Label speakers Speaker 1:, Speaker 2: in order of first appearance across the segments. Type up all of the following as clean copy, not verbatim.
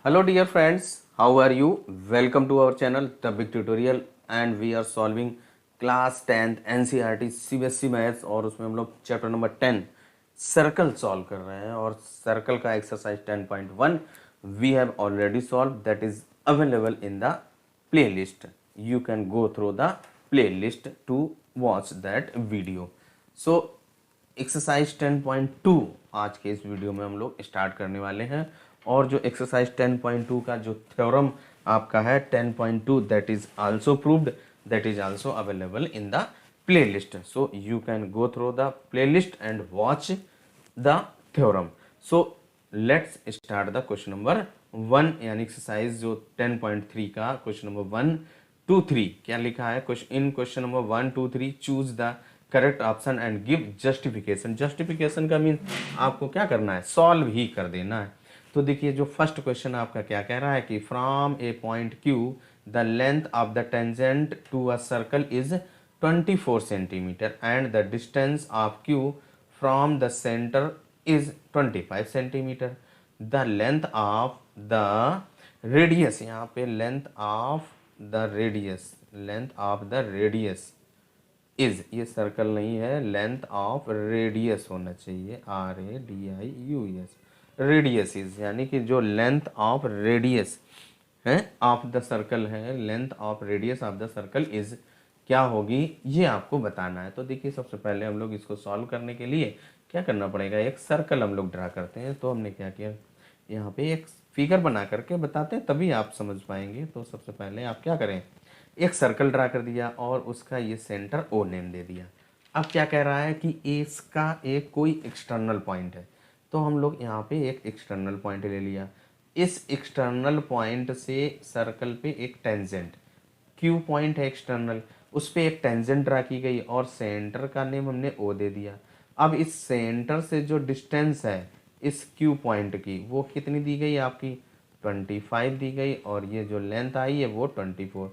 Speaker 1: Hello dear friends, how are you? Welcome to our channel The Big Tutorial and we are solving class 10th NCERT CBSE maths और उसमें हम लोग chapter number 10 circle solve कर रहे हैं और circle का exercise 10.1 we have already solve that is available in the playlist. You can go through the playlist to watch that video. So exercise 10.2 आज के इस वीडियो में हम लोग स्टार्ट करने वाले हैं और जो एक्सरसाइज 10.2 का जो थ्योरम आपका है 10.2 that is also proved, that is also available in the playlist. So you can go through the playlist and watch the theorem. So let's start the question number 1 यानी एक्सरसाइज जो 10.3 का question number 1 2 3 क्या लिखा है. In question number 1 2 3 choose the correct option and give justification. Justification का mean आपको क्या करना है, सॉल्व ही कर देना है. तो देखिए जो फर्स्ट क्वेश्चन आपका क्या कह रहा है कि from a point Q the length of the tangent to a circle is 24 centimetre and the distance of Q from the centre is 25 centimetre. The length of the radius, यहाँ पे length of the radius is, ये circle नहीं है, length of radius होना चाहिए, RADIUS. Radius is यानी कि जो लेंथ ऑफ रेडियस है ऑफ द सर्कल है, length of radius of the circle is क्या होगी ये आपको बताना है. तो देखिए सबसे पहले हम लोग इसको सॉल्व करने के लिए क्या करना पड़ेगा, एक सर्कल हम लोग ड्रा करते हैं. तो हमने क्या किया, यहाँ पे एक फिगर बना करके बताते हैं तभी आप समझ पाएंगे. तो सबसे पहले आप क्या करें, एक सर्कल ड्रा कर दिया और उसका ये सेंटर O नेम दे दिया. अब क्या कह रहा है कि इसका एक कोई एक्सटर्नल पॉइंट है, तो हम लोग यहाँ पे एक एक्सटर्नल पॉइंट ले लिया. इस एक्सटर्नल पॉइंट से सर्कल पे एक टेंजेंट Q पॉइंट है एक्सटर्नल, उस पे एक टेंजेंट ड्रा की गई और सेंटर का नेम हमने O दे दिया. अब इस सेंटर से जो डिस्टेंस है इस Q पॉइंट की वो कितनी दी गई आपकी 25 दी गई और ये जो लेंथ आई है वो 24.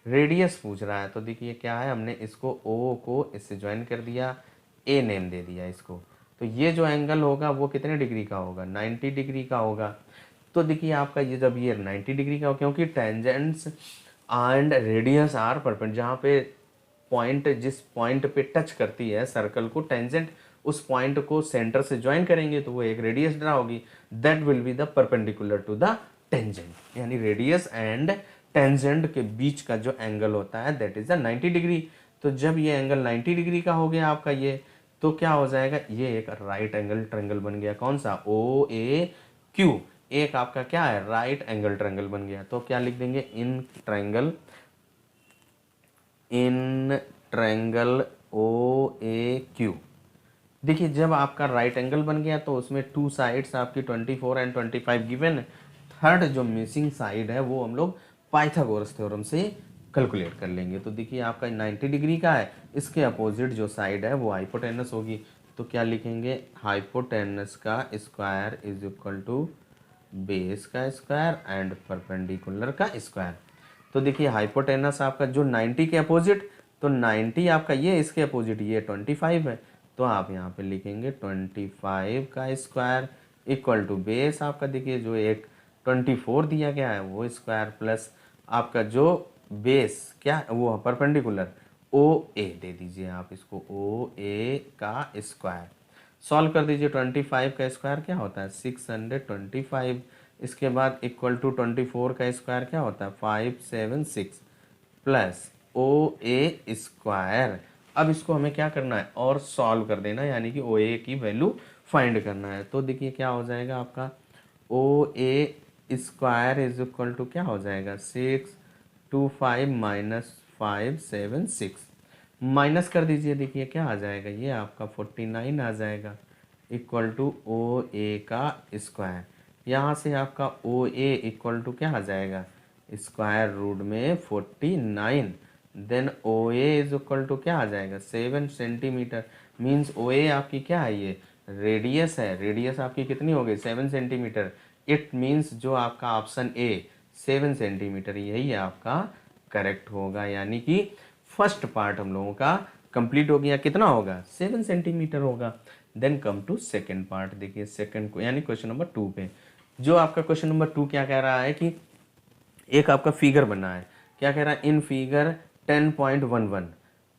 Speaker 1: रेडियस पूछ रहा है तो देखिए क्या है, हमने इसको O को इससे ज्वाइन कर दिया, A नेम दे दिया इसको. तो ये जो एंगल होगा वो कितने डिग्री का होगा, 90 डिग्री का होगा. तो देखिए आपका ये जब ये 90 डिग्री का हो, क्योंकि tangents and radius are perpendicular, जहाँ पे पॉइंट जिस पॉइंट पे टच करती है सर्कल को टेंजेंट, उस पॉइंट को सेंटर से ज्वाइन करेंगे तो वो एक रेडियस ड्रा होगी, that will be the perpendicular to the tangent. यानी रेडियस एंड टेंजेंट के बीच का जो एंगल होता है दैट इज द 90 डिग्री. तो जब ये एंगल 90 डिग्री का हो गया आपका ये, तो क्या हो जाएगा, ये एक राइट एंगल ट्रायंगल बन गया. कौन सा, OAQ, एक आपका क्या है, राइट एंगल ट्रायंगल बन गया. तो क्या लिख देंगे, इन ट्रायंगल OAQ. देखिए जब आपका राइट एंगल बन गया तो उसमें टू साइड्स आपकी 24 एंड 25 गिवन है. थर्ड जो मिसिंग साइड है वो हम लोग पाइथागोरस थ्योरम से कैलकुलेट कर लेंगे. तो देखिए आपका 90 डिग्री का है, इसके अपोजिट जो साइड है वो हाइपोटेनस होगी. तो क्या लिखेंगे, हाइपोटेनस का square is equal to base का स्क्वायर एंड परपेंडिकुलर का स्क्वायर. तो देखिए हाइपोटेनस आपका जो 90 के अपोजिट, तो 90 आपका ये, इसके अपोजिट ये 25 है. तो आप यहाँ पे लिखेंगे 25 का स्क्वायर इक्वल टू बेस आपका, देखिए जो एक 24 दिया गया है वो स्क्वायर प्लस आपका जो बेस क्या वो परपेंडिकुलर OA दे दीजिए आप इसको, OA का स्क्वायर. सॉल्व कर दीजिए. 25 का स्क्वायर क्या होता है 625, इसके बाद इक्वल टू 24 का स्क्वायर क्या होता है 576 प्लस OA स्क्वायर. अब इसको हमें क्या करना है और सॉल्व कर देना, यानी कि OA की वैल्यू फाइंड करना है. तो देखिए क्या हो जाएगा आपका OA square is equal to क्या हो जाएगा 625 माइनस 576, माइनस कर दीजिए. देखिए क्या आ जाएगा, ये आपका 49 आ जाएगा इक्वल टू OA का स्क्वायर. यहाँ से आपका OA इक्वल टू क्या आ जाएगा, स्क्वायर रूट में 49, then OA is equal to क्या आ जाएगा 7 सेंटीमीटर. मीन्स OA आपकी क्या है, ये रेडियस है, रेडियस आपकी कितनी हो गई 7 सेंटीमीटर. इट मीन्स जो आपका ऑप्शन A 7 सेंटीमीटर यही आपका करेक्ट होगा. यानी कि फर्स्ट पार्ट हम लोगों का कंप्लीट हो गया, कितना होगा 7 सेंटीमीटर होगा. Then come to second part. देखिए सेकेंड को यानी क्वेश्चन नंबर 2 पे जो आपका क्वेश्चन नंबर 2 क्या कह रहा है कि एक आपका फिगर बना है, क्या कह रहा है, in figure 10.11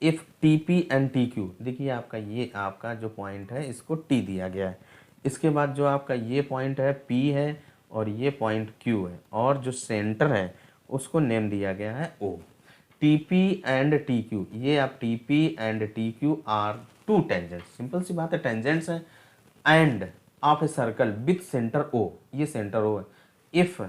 Speaker 1: if T P and T Q, देखिए आपका ये आपका जो पॉइंट है इसको टी दिया गया है, इसके बाद जो आपका ये पॉइंट है पी है और ये पॉइंट क्यू है, और जो सेंटर है उसको नेम दिया गया है O. T P and T Q, ये आप T P and T Q are two tangents, simple सी बात है, टेंजेंट्स हैं, and of a circle with centre O, ये सेंटर ओ है। If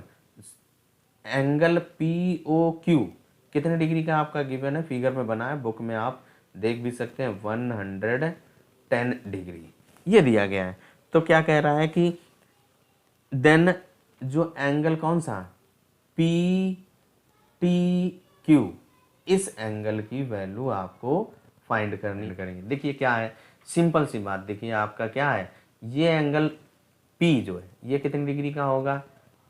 Speaker 1: angle P O Q कितने डिग्री का आपका गिवन है, फिगर में बना है, बुक में आप देख भी सकते हैं 110 डिग्री ये दिया गया है। तो क्या कह रहा है कि देन जो एंगल कौन सा पी टी क्यू, इस एंगल की वैल्यू आपको फाइंड करनी करेंगे। देखिए क्या है, सिंपल सी बात, देखिए आपका क्या है, ये एंगल P जो है ये कितनी डिग्री का होगा,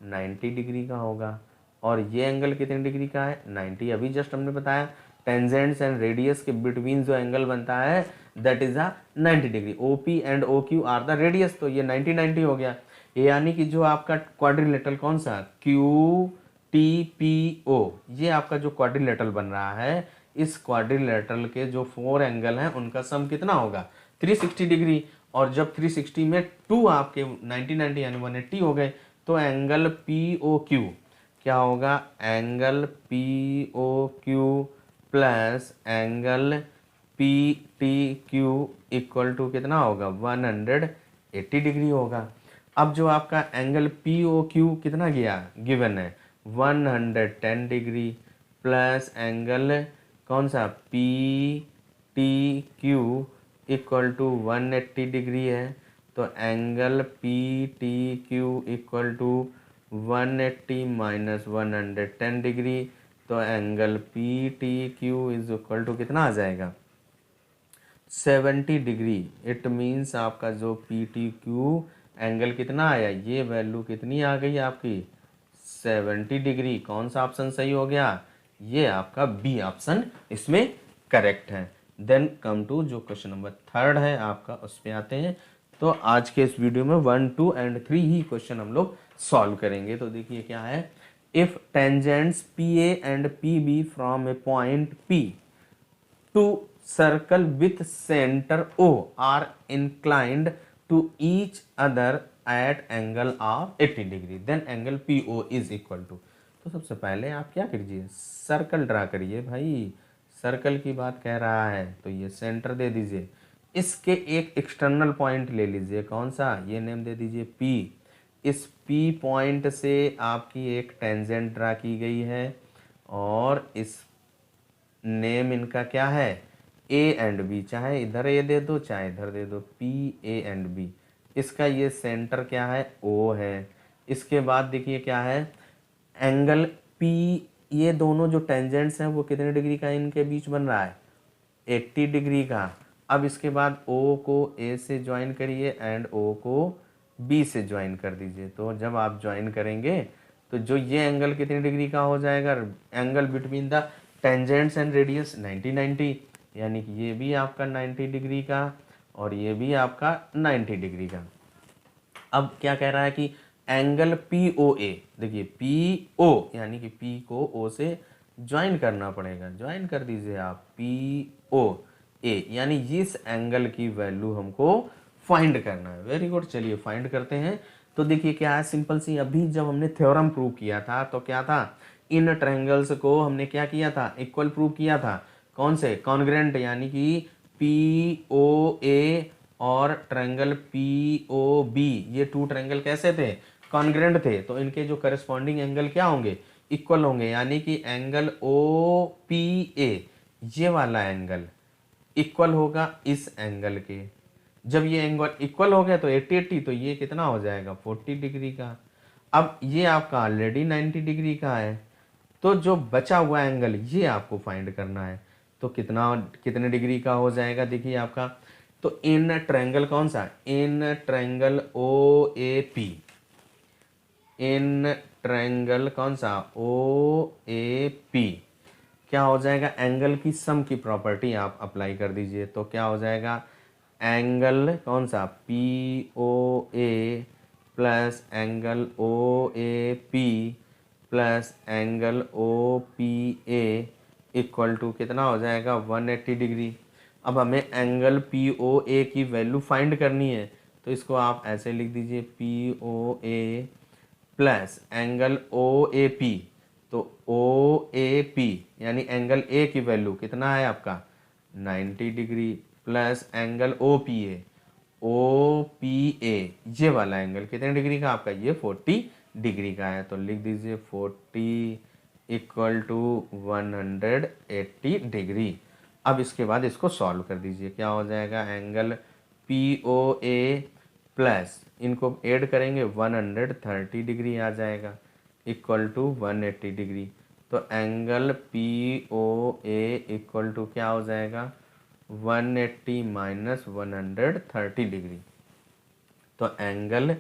Speaker 1: 90 डिग्री का होगा, और ये एंगल कितने डिग्री का है, 90। अभी जस्ट हमने बताया टेंजेंट्स एंड रेडियस के बिटवीन जो एंगल बनता है that is a 90 degree. OP and OQ are the radius, तो ये 90 हो गया। यानी कि जो आपका क्वाड्रिलेटरल कौन सा QTPO, ये आपका जो क्वाड्रिलेटरल बन रहा है, इस क्वाड्रिलेटरल के जो 4 एंगल हैं उनका सम कितना होगा 360 डिग्री, और जब 360 में 2 आपके 90 यानी 180 हो गए, तो एंगल POQ क्या होगा, angle POQ plus angle PTQ equal to कितना होगा 180 डिग्री होगा। अब जो आपका एंगल POQ कितना गया गिवन है 110 डिग्री प्लस एंगल कौन सा PTQ इक्वल टू 180 डिग्री है, तो angle PTQ equal to 180 minus 110 degree, तो angle PTQ is equal to कितना आ जाएगा 70 डिग्री। इट मीन्स आपका जो PTQ एंगल कितना आया, ये वैल्यू कितनी आ गई आपकी 70 डिग्री। कौन सा ऑप्शन सही हो गया, ये आपका बी ऑप्शन इसमें करेक्ट है। देन कम टू जो क्वेश्चन नंबर 3 है आपका, उस पर आते हैं। तो आज के इस वीडियो में 1, 2 एंड 3 ही क्वेश्चन हम लोग सॉल्व करेंगे। तो देखिए क्या है, if tangents PA and PB from a point P to circle with centre O are inclined to each other at angle of 80 degree, then angle PO is equal to. तो सबसे पहले आप क्या कीजिए, सर्कल ड्रा करिए भाई, circle की बात कह रहा है तो ये सेंटर दे दीजिए, इसके एक एक्सटर्नल पॉइंट ले लीजिए, कौन सा, ये नेम दे दीजिए P। इस P पॉइंट से आपकी एक टेंजेंट ड्रा की गई है, और इस नेम इनका क्या है A एंड B, चाहे इधर A दे दो चाहे इधर दे दो, PA एंड B। इसका ये सेंटर क्या है O है। इसके बाद देखिए क्या है, एंगल P, ये दोनों जो टेंजेंट्स हैं वो कितने डिग्री का इनके बीच बन रहा है 80 डिग्री का। अब इसके बाद O को A से ज्वाइन करिए एंड O को B से ज्वाइन कर दीजिए। तो जब आप ज्वाइन करेंगे तो जो ये एंगल कितने डिग्री का हो जाएगा, angle between the tangents and radius 90, यानी कि ये भी आपका 90 डिग्री का और ये भी आपका 90 डिग्री का। अब क्या कह रहा है कि एंगल POA, देखिए PO यानी कि P को O से ज्वाइन करना पड़ेगा, ज्वाइन कर दीजिए आप POA, यानी इस एंगल की वैल्यू हमको फाइंड करना है। वेरी गुड, चलिए फाइंड करते हैं। तो देखिए क्या है, सिंपल सी, अभी जब हमने थ्योरम प्रूव किया था तो क्या था, इन ट्रायंगल्स को हमने क्या किया था, इक्वल प्रूव किया था, कौन से, कॉन्ग्रेंट, यानी कि POA और ट्रायंगल POB, ये 2 ट्रायंगल कैसे थे, कॉन्ग्रेंट थे, तो इनके जो करस्पॉन्डिंग एंगल क्या होंगे, इक्वल होंगे, यानी कि एंगल OPA ये वाला एंगल इक्वल होगा इस एंगल के। जब ये एंगल इक्वल हो गया तो 80, तो ये कितना हो जाएगा 40 डिग्री का। अब ये आपका ऑलरेडी 90 डिग्री का है, तो जो बचा हुआ एंगल ये आपको फाइंड करना है, तो कितने डिग्री का हो जाएगा, देखिए आपका, तो इन ट्रायंगल कौन सा, in triangle OAP, in triangle कौन सा OAP क्या हो जाएगा, एंगल की सम की प्रॉपर्टी आप अप्लाई कर दीजिए, तो क्या हो जाएगा, एंगल कौन सा POA plus angle O A P plus angle O P A equal to कितना हो जाएगा 180 डिग्री। अब हमें एंगल पी ओ ए की वैल्यू फाइंड करनी है, तो इसको आप ऐसे लिख दीजिए P O A plus angle O A P. तो ओ ए पी यानी एंगल ए की वैल्यू कितना है आपका 90 degree plus angle O P A ये वाला एंगल कितने डिग्री का आपका ये 40 डिग्री का है। तो लिख दीजिए 40 इक्वल टू 180 डिग्री। अब इसके बाद इसको सॉल्व कर दीजिए, क्या हो जाएगा angle P O A plus इनको ऐड करेंगे 130 डिग्री आ जाएगा इक्वल टू 180 डिग्री। तो angle P O A equal to क्या हो जाएगा 180 माइनस 130 डिग्री। तो एंगल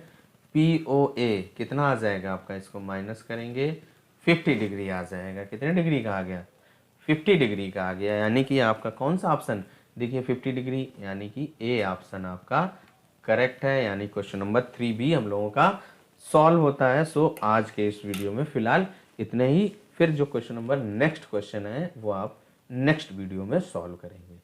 Speaker 1: पी ओ ए कितना आ जाएगा आपका, इसको माइनस करेंगे 50 डिग्री आ जाएगा। कितने डिग्री का आ गया 50 डिग्री का आ गया। यानी कि आपका कौन सा ऑप्शन देखिए 50 डिग्री, यानी कि ए ऑप्शन आपका करेक्ट है। यानी क्वेश्चन नंबर 3 भी हम लोगों का सॉल्व होता है। सो आज के इस वीडियो में फिलहाल इतने ही। फिर जो क्वेश्चन नंबर नेक्स्ट क्वेश्चन है वो आप नेक्स्ट वीडियो में सॉल्व करेंगे।